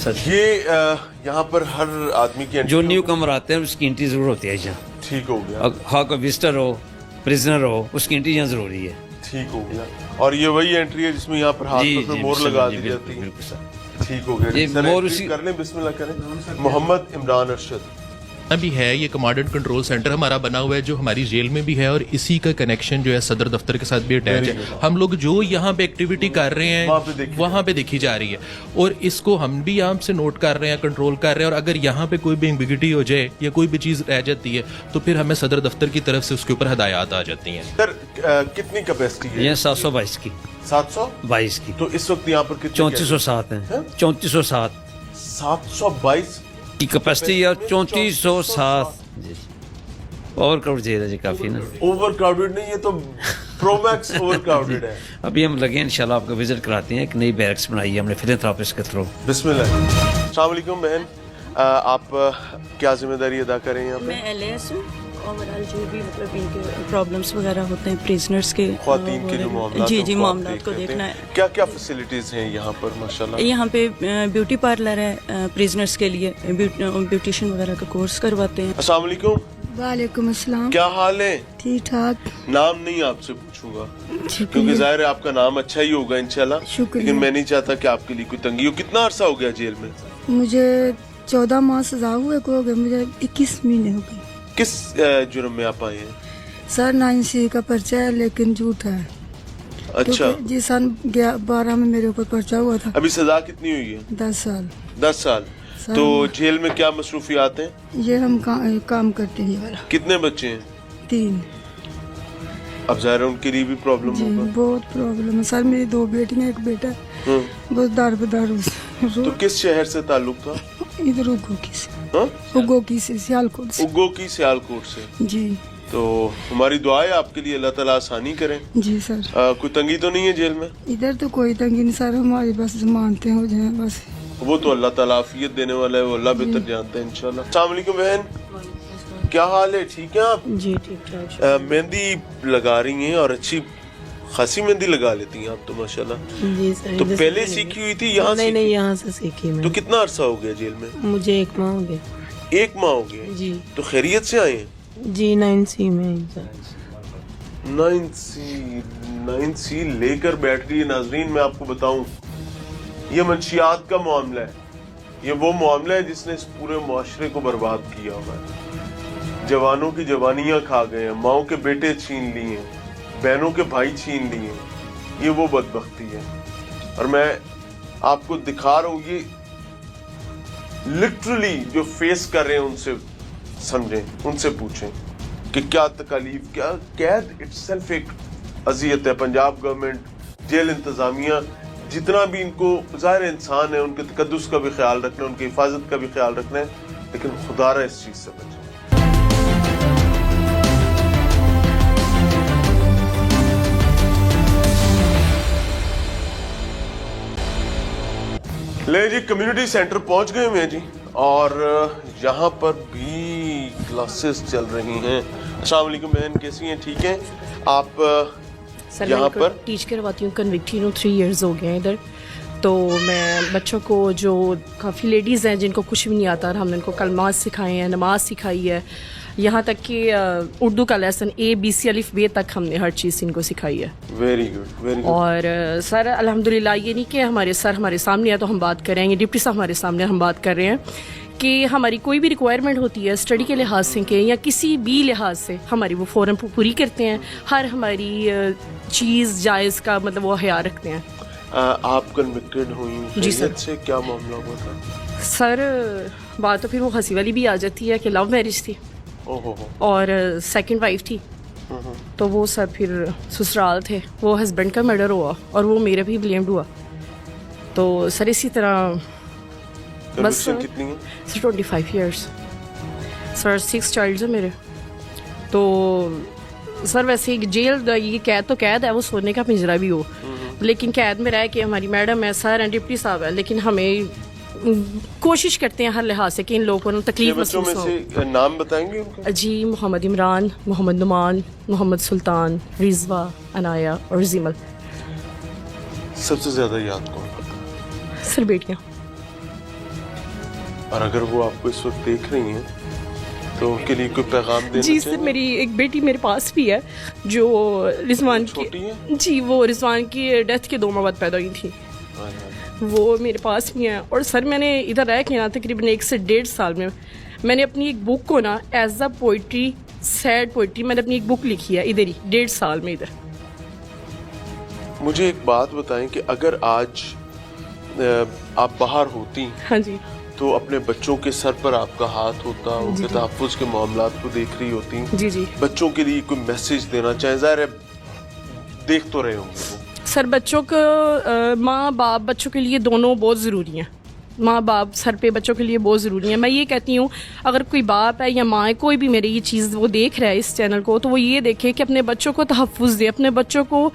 یہ یہاں پر ہر آدمی کی جو نیو کمر آتے ہیں اس کی انٹری ضرور ہوتی ہے یہاں. ٹھیک ہو گیا. خواہ کوئی وزٹر ہو پریزنر ہو اس کی انٹری یہاں ضروری ہے. ٹھیک ہو گیا. اور یہ وہی انٹری ہے جس میں یہاں پر ہاتھ پر مور لگا دی جاتی ہے. بالکل سر. ٹھیک ہو گیا. یہ مور اسی کر لیں, بسم اللہ کریں. محمد عمران ارشد بھی ہے. یہ کمانڈنٹ کنٹرول سینٹر ہمارا بنا ہوا ہے جو ہماری جیل میں بھی ہے, اور اسی کا کنیکشن جو ہے صدر دفتر کے ساتھ بھی اٹیچ ہے. ہم لوگ جو یہاں پہ ایکٹیویٹی کر رہے ہیں وہاں پہ دیکھی جا رہی ہے, اور اس کو ہم بھی یہاں سے نوٹ کر رہے ہیں, کنٹرول کر رہے ہیں. اور اگر یہاں پہ کوئی بھی ایمبیگوٹی ہو جائے یا کوئی بھی چیز رہ جاتی ہے تو پھر ہمیں صدر دفتر کی طرف سے اس کے اوپر ہدایات آ جاتی ہیں. سر کتنی کیپیسٹی ہے؟ یہ 722 کی. 722 کی. تو اس وقت یہاں پر کتنے؟ 3407 ہیں. 3407 722 کی کیپیسٹی اور 3407. جی اوور کراؤڈ جیل ہے جی کافی نا. اوور کراؤڈڈ نہیں, یہ تو پرو میکس اوور کراؤڈڈ ہے. ابھی ہم لگے انشاءاللہ آپ کو وزٹ کراتے ہیں. ایک نئی بیرکس بنائی ہے ہم نے فلانتھراپسٹ کے تھرو. بسم اللہ. السلام علیکم بہن, آپ کیا ذمہ داری ادا کر رہے ہیں یہاں پہ؟ میں LAS ہوں. اوورآل جو بھی مطلب ان کے پرابلمس وغیرہ ہوتے ہیں پریزنرز کے, خواتین کے جو معاملات جی معاملات کو دیکھنا ہے. کیا کیا فیسلٹیز ہیں یہاں پر ماشاءاللہ؟ یہاں پہ بیوٹی پارلر ہے پریزنرز کے لیے, بیوٹیشین وغیرہ کا کورس کرواتے ہیں. السلام علیکم. وعلیکم السلام. کیا حال ہے؟ ٹھیک ٹھاک. نام نہیں آپ سے پوچھوں گا کیونکہ ظاہر ہے آپ کا نام اچھا ہی ہوگا انشاءاللہ, لیکن میں نہیں چاہتا کہ آپ کے لیے کوئی تنگی ہو. کتنا عرصہ ہو گیا جیل میں؟ مجھے 14 ماہ سزا ہوئے کو ہو گئے, مجھے 21 مہینے ہو گئے. کس جرم میں آپ آئے ہیں؟ سر 9C کا پرچہ ہے لیکن جھوٹا ہے. اچھا جی سن 12 میں میرے اوپر پرچہ ہوا تھا. ابھی سزا کتنی ہوئی ہے؟ 10 سال. 10 سال. تو جیل میں کیا مصروفیات ہیں؟ یہ ہم کام کرتے ہیں. یہ والا. کتنے بچے ہیں؟ 3. اب ظاہر ان کے لیے بھی پرابلم جی ہوگا. بہت پرابلم ہے سر. میری 2 بیٹیاں ایک بیٹا, بس دار بدار. تو کس شہر سے تعلق تھا؟ ادھر اگوکی سے. اگوکی سے, سیالکوٹ سے. اگوکی سیالکوٹ سے. جی. تو ہماری دعا ہے آپ کے لیے, اللہ تعالیٰ آسانی کرے. جی سر. کوئی تنگی تو نہیں ہے جیل میں؟ ادھر تو کوئی تنگی نہیں سر, ہماری بس مانتے ہو جائیں بس. وہ تو اللہ تعالیٰ عافیت دینے والا ہے, وہ اللہ بہتر جانتا ہے انشاءاللہ. السلام علیکم بہن, کیا حال ہے؟ ٹھیک ہیں آپ؟ جی ٹھیک ٹھاک. مہندی لگا رہی ہیں اور اچھی خاصی مہندی لگا لیتی ہیں آپ تو ماشاءاللہ. جی سر. تو پہلے سیکھی ہوئی تھی یہاں؟ نہیں یہاں سے سیکھی میں. تو کتنا عرصہ ہو گیا جیل میں؟ مجھے 1 ماہ ہو گیا. 1 ماہ ہو گیا. جی. تو خیریت سے آئے ہیں؟ جی 9C میں. 9C لے کر بیٹھ گئی. ناظرین میں آپ کو بتاؤں, یہ منشیات کا معاملہ ہے. یہ وہ معاملہ ہے جس نے اس پورے معاشرے کو برباد کیا ہوا ہے. جوانوں کی جوانیاں کھا گئے ہیں, ماؤں کے بیٹے چھین لیے ہیں, بہنوں کے بھائی چھین لیے ہیں. یہ وہ بدبختی ہے. اور میں آپ کو دکھا رہا ہوں, یہ لٹرلی جو فیس کر رہے ہیں ان سے سمجھیں, ان سے پوچھیں کہ کیا تکالیف, کیا قید اٹ سیلف ایک اذیت ہے. پنجاب گورنمنٹ, جیل انتظامیہ جتنا بھی ان کو, ظاہر انسان ہے, ان کے تقدس کا بھی خیال رکھنا ہے, ان کی حفاظت کا بھی خیال رکھنا ہے, لیکن خدا را اس چیز سے بچیں. لے جی کمیونٹی سینٹر پہنچ گئے ہیں جی, اور یہاں پر بھی کلاسز چل رہی ہیں. السلام علیکم بہن, کیسی ہیں؟ ٹھیک ہیں آپ؟ سر یہاں میں پر ٹیچ کرواتی ہوں, کنوکٹی ہوں, 3 ایئرز ہو گئے ہیں ادھر. تو میں بچوں کو, جو کافی لیڈیز ہیں جن کو کچھ بھی نہیں آتا, ہم نے ان کو کلمات سکھائے ہیں, نماز سکھائی ہے, یہاں تک کہ اردو کا لیسن ABC الف ب تک ہم نے ہر چیز ان کو سکھائی ہے. Very good, very good. اور سر الحمدللہ, یہ نہیں کہ ہمارے سر ہمارے سامنے ہے تو ہم بات کر رہے ہیں, یہ ڈپٹی صاحب ہمارے سامنے ہم بات کر رہے ہیں کہ ہماری کوئی بھی ریکوائرمنٹ ہوتی ہے اسٹڈی کے لحاظ سے کہ یا کسی بھی لحاظ سے, ہماری وہ فوراً پوری کرتے ہیں. ہر ہماری چیز جائز کا مطلب وہ خیال رکھتے ہیں. آپ کنوکٹڈ ہوئی جی سر. سے کیا معاملہ ہوا تھا؟ سر بات تو پھر وہ ہنسی والی بھی آ جاتی ہے کہ لو میرج تھی اور سیکنڈ وائف تھی, تو وہ سر پھر سسرال تھے, وہ ہسبینڈ کا مرڈر ہوا اور وہ میرا بھی بلیمڈ ہوا. تو سر اسی طرح بس کتنی ہے؟ سر 25 ایئرس. سر 6 چائلڈز ہیں میرے. تو سر ویسے جیل یہ قید تو قید ہے, وہ سونے کا پنجرہ بھی ہو, لیکن قید میں رہ کے ہماری میڈم ہے, سر ہیں, ڈپٹی صاحب ہے, لیکن ہمیں کوشش کرتے ہیں ہر لحاظ سے کہ ان لوگوں کو تکلیف محسوس ہو. نام بتائیں گے ان کا؟ جی محمد عمران, محمد نعمان, محمد سلطان, رضوہ, عنایا اور زیمل. سب سے زیادہ یاد کون؟ سر بیٹیاں. اور اگر وہ آپ کو اس وقت دیکھ رہی ہیں تو ان کے لیے کوئی پیغام دینا جی چاہیں؟ سر میری ایک بیٹی میرے پاس بھی ہے جو رضوان چھوٹی ہے؟ جی وہ رضوان کی ڈیتھ کے 2 ماہ بعد پیدا ہوئی تھی. وہ میرے پاس بھی ہیں. اور سر میں نے ادھر رہ کے نا تقریباً 1 سے 1.5 سال میں نے اپنی ایک بک کو نا is a poetry sad poetry میں نے اپنی ایک بک لکھی ہے ادھر ہی 1.5 سال میں ادھر. مجھے ایک بات بتائیں کہ اگر آج آپ باہر ہوتی ہاں جی تو اپنے بچوں کے سر پر آپ کا ہاتھ ہوتا، ان کے تحفظ کے معاملات کو دیکھ رہی ہوتی، جی بچوں کے لیے کوئی میسج دینا چاہیں؟ ظاہر ہے دیکھ تو رہے ہوں گے وہ. سر بچوں کو ماں باپ بچوں کے لیے دونوں بہت ضروری ہیں. ماں باپ سر پہ بچوں کے لیے بہت ضروری ہیں. میں یہ کہتی ہوں اگر کوئی باپ ہے یا ماں ہے کوئی بھی میری یہ چیز وہ دیکھ رہا ہے اس چینل کو تو وہ یہ دیکھے کہ اپنے بچوں کو تحفظ دے، اپنے بچوں کو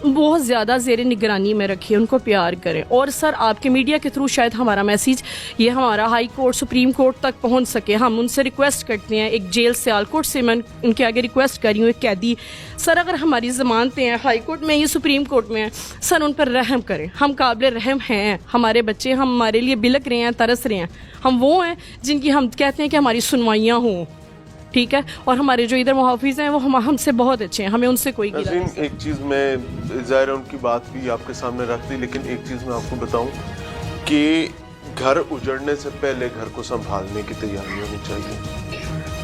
بہت زیادہ زیر نگرانی میں رکھے، ان کو پیار کریں. اور سر آپ کے میڈیا کے تھرو شاید ہمارا میسیج یہ ہمارا ہائی کورٹ سپریم کورٹ تک پہنچ سکے. ہم ان سے ریکویسٹ کرتے ہیں، ایک جیل سیال کوٹ سے میں ان کے آگے ریکویسٹ کر رہی ہوں، ایک قیدی سر اگر ہماری ضمانتیں ہیں ہائی کورٹ میں، یہ سپریم کورٹ میں ہیں، سر ان پر رحم کریں. ہم قابل رحم ہیں، ہمارے بچے ہمارے لیے بلک رہے ہیں، ترس رہے ہیں. ہم وہ ہیں جن کی ہم کہتے ہیں کہ ہماری سنوائیاں ہوں، ٹھیک ہے. اور ہمارے جو ادھر محافظ ہیں وہ ہم سے بہت اچھے ہیں، ہمیں ان سے کوئی گلہ نہیں. ایک چیز میں ظاہر ان کی بات بھی آپ کے سامنے رکھ دی، لیکن ایک چیز میں آپ کو بتاؤں کہ گھر اجڑنے سے پہلے گھر کو سنبھالنے کی تیاری ہونی چاہیے.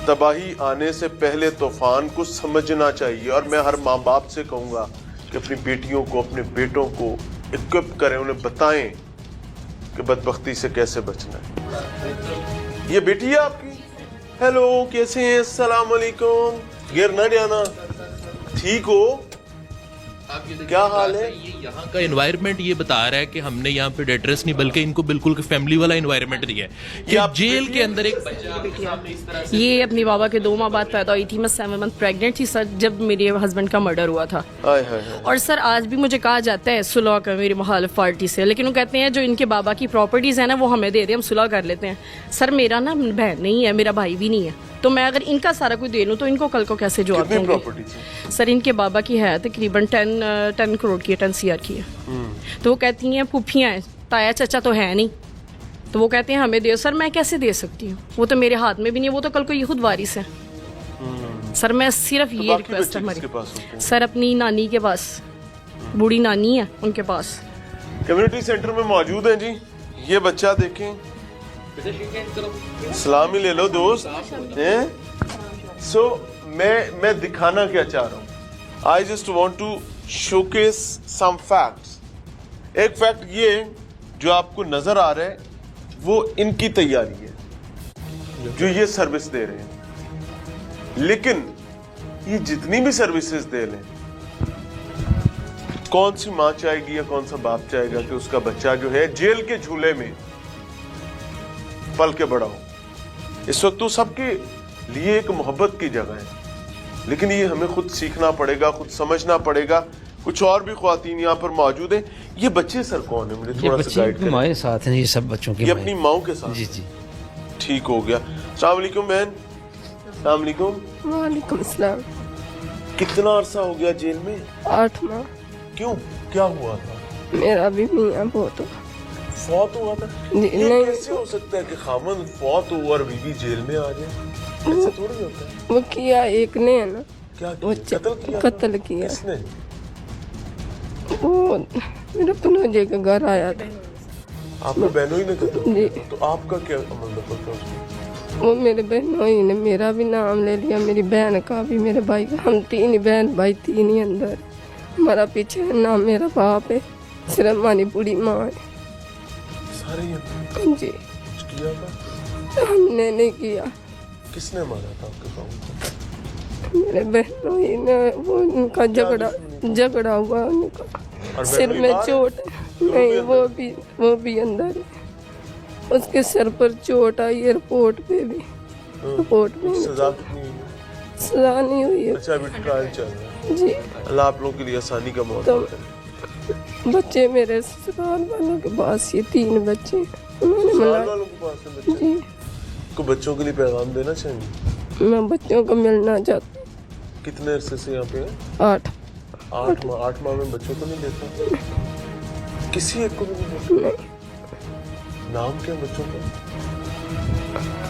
تباہی آنے سے پہلے طوفان کو سمجھنا چاہیے. اور میں ہر ماں باپ سے کہوں گا کہ اپنی بیٹیوں کو اپنے بیٹوں کو اکوپ کریں، انہیں بتائیں کہ بدبختی سے کیسے بچنا ہے. یہ بیٹی ہے آپ کی؟ ہیلو کیسے ہیں؟ السلام علیکم. گر نہ جانا، ٹھیک ہو؟ کیا حال ہے؟ یہاں کا انوائرمنٹ یہ بتا رہا ہے کہ ہم نے یہاں پہ ایڈریس نہیں بلکہ ان کو بالکل فیملی والا انوائرمنٹ دیا ہے کہ جیل کے اندر ایک بچہ. یہ اپنی بابا کے 2 ماہ بعد پیدا ہوئی تھی. میں 7 منتھ پریگننٹ تھی سر جب میرے ہسبینڈ کا مرڈر ہوا تھا. اور سر آج بھی مجھے کہا جاتا ہے صلح کا میری مخالف پارٹی سے، لیکن وہ کہتے ہیں جو ان کے بابا کی پراپرٹیز ہیں نا وہ ہمیں دے دیں، ہم صلح کر لیتے ہیں. سر میرا نا بہن نہیں ہے، میرا بھائی بھی نہیں ہے، تو میں اگر ان کا سارا کچھ دے لوں تو ان کو کل کو کیسے جواب دوں گے؟ سر ان کے بابا کی ہے تقریباً 10 کروڑ کی ہے، 10 CR کی ہے. تو وہ کہتی ہیں پھوپھیاں ہیں، تایا چچا تو ہے نہیں، تو وہ کہتے ہیں ہمیں دے. سر میں کیسے دے سکتی ہوں؟ وہ تو میرے ہاتھ میں بھی نہیں، وہ تو کل کو یہ خود وارث ہے. سر میں صرف یہ ریکویسٹ ہے ہماری سر اپنی نانی کے پاس، بوڑھی نانی ہے ان کے پاس. کمیونٹی سینٹر میں موجود ہیں جی. یہ بچہ دیکھیں، سلام ہی لے لو دوست. سو میں دکھانا کیا چاہ رہا ہوں، I just want to showcase some facts. ایک فیکٹ یہ جو آپ کو نظر آ رہا ہے وہ ان کی تیاری ہے جو یہ سروس دے رہے ہیں. لیکن یہ جتنی بھی سروسز دے لیں، کون سی ماں چاہے گی یا کون سا باپ چاہے گا کہ اس کا بچہ جو ہے جیل کے جھولے میں پل کے بڑا ہو؟ اس وقت تو سب کے لیے ایک محبت کی جگہ ہے، لیکن یہ ہمیں خود سیکھنا پڑے گا، خود سمجھنا پڑے گا. کچھ اور بھی خواتین یہاں پر موجود ہیں. یہ بچے سر کون ہیں؟ مجھے تھوڑا سا گائیڈ کریں. ہمارے ساتھ ہیں یہ سب بچوں کے، یہ اپنی ماؤں کے ساتھ. جی جی ٹھیک ہو گیا. السلام علیکم بہن. السلام علیکم. وعلیکم السلام. کتنا عرصہ ہو گیا جیل میں؟ 8 ماہ. کیوں؟ کیا ہوا تھا؟ میرا بھی میاں بہت فوت ہوا تھا. جی یہ نہیں، کیسے ہو سکتا ہے کہ خامن فوت ہوا اور بیوی جیل میں آ جائے؟ ایسے تھوڑی ہوتا ہے. وہ کیا ایک نے ہے نا، کیا وہ قتل کیا؟ قتل کیا. کس نے؟ وہ میرے پنوجے کے گھر آیا تھا. آپ کے بہنوں ہی نے قتل جی. کیا؟ تو آپ کا کیا عمل دخل تھا اس میں؟ وہ میرے بہنوں ہی نے میرا بھی نام لے لیا، میری بہن کا بھی، میرے بھائی کا. ہم 3 بہن بھائی 3 ہی اندر. ہمارا پیچھے نہ میرا باپ ہے، صرف ہماری بوڑھی ماں ہے. سارے جی کچھ کیا تھا؟ ہم نے نہیں کیا. کس نے مارا تھا آپ کے پاؤں؟ میرے بہنوں ہی نے، وہ ان کا جھگڑا ہوا ان کا. سر میں چوٹ نہیں، وہ بھی اندر ہے. اس کے سر پر چوٹ آئی، ایئرپورٹ پہ بھی. رپورٹ میں سزا کتنی ہوئی؟ سزا نہیں ہوئی ہے. اچھا ابھی ٹرائل چل رہا ہے. جی. اللہ آپ لوگوں کے لیے آسانی کا موقع کرے. بچے میرے سسرال والوں کے پاس یہ 3 بچے انہوں نے سسرال والوں کے پاس ہیں بچے؟ جی. کو بچوں کے لیے پیغام دینا چاہیں گے؟ میں بچوں کو ملنا چاہتی کتنے عرصے سے یہاں پہ ہیں؟ 8 8 ماہ میں بچوں کو نہیں دیتا؟ کسی ایک کو بھی نہیں دیتا؟ نام کیا بچوں کا؟